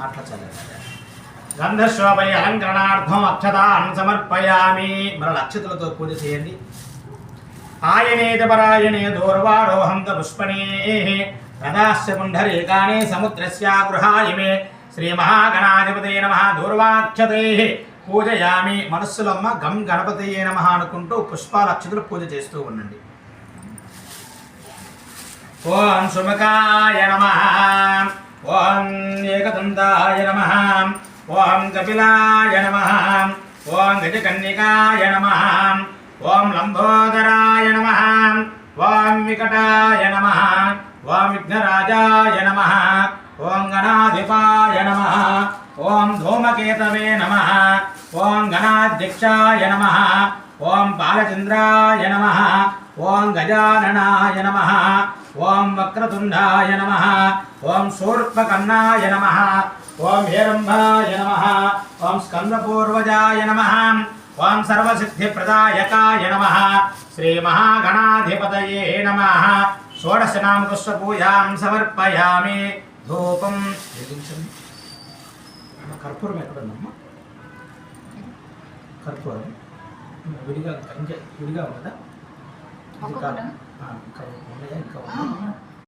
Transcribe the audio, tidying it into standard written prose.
అట్లా చల్లగా గంధశ్వపై అలంకరణార్థం అక్షతాన్ సమర్పయామి. మరల అక్షతలతో పూజ చేయండి. ఆయనేత పరాయణే దూర్వారోహంత పుష్పణే రథాస్య పుండరీకాని సముద్రస్య గృహాయిమే శ్రీ మహాగణాధిపతయ నమః. దూర్వాక్షతే పూజయామి. మనస్సులో అమ్మ గం గణపతయే నమః అనుకుంటూ పుష్పాల అక్షతలు పూజ చేస్తూ ఉండండి. ఓం సుముఖాయ నమః. ఓం ఏకదంతాయ నమః. ఓం కపిలాయ నమః. ఓం గజకన్నికాయ నమః. ఓం లంబోదరాయ నమః. ఓం వికటాయ నమః. ఓం విఘ్నరాజాయ నమః. ఓం గణాధిపాయ నమః. ఓం ధూమకేతవే నమః. ఓం గణాధ్యక్షాయ నమః. ఓం బాలచంద్రాయ నమః. ఓం గజాననాయ నమః. ఓం వక్రతుండాయ నమః. ఓం శూర్పకర్ణాయ నమః. ఓం హేరంబాయ నమః. ఓం స్కందపూర్వజాయ నమః. ఓం సర్వసిద్ధిప్రదాయకాయ నమః. శ్రీ మహాగణాధిపతయే నమః. షోడశనామపుష్పూజాం సమర్పయామి. ధూపం వెలిగించండి. కర్పూరం ఎక్కడుందమ్మా? కర్పూరం విడిగా ఇంకా విడిగా ఉన్నదా? ఇంకా ఉన్నాయా? ఇంకా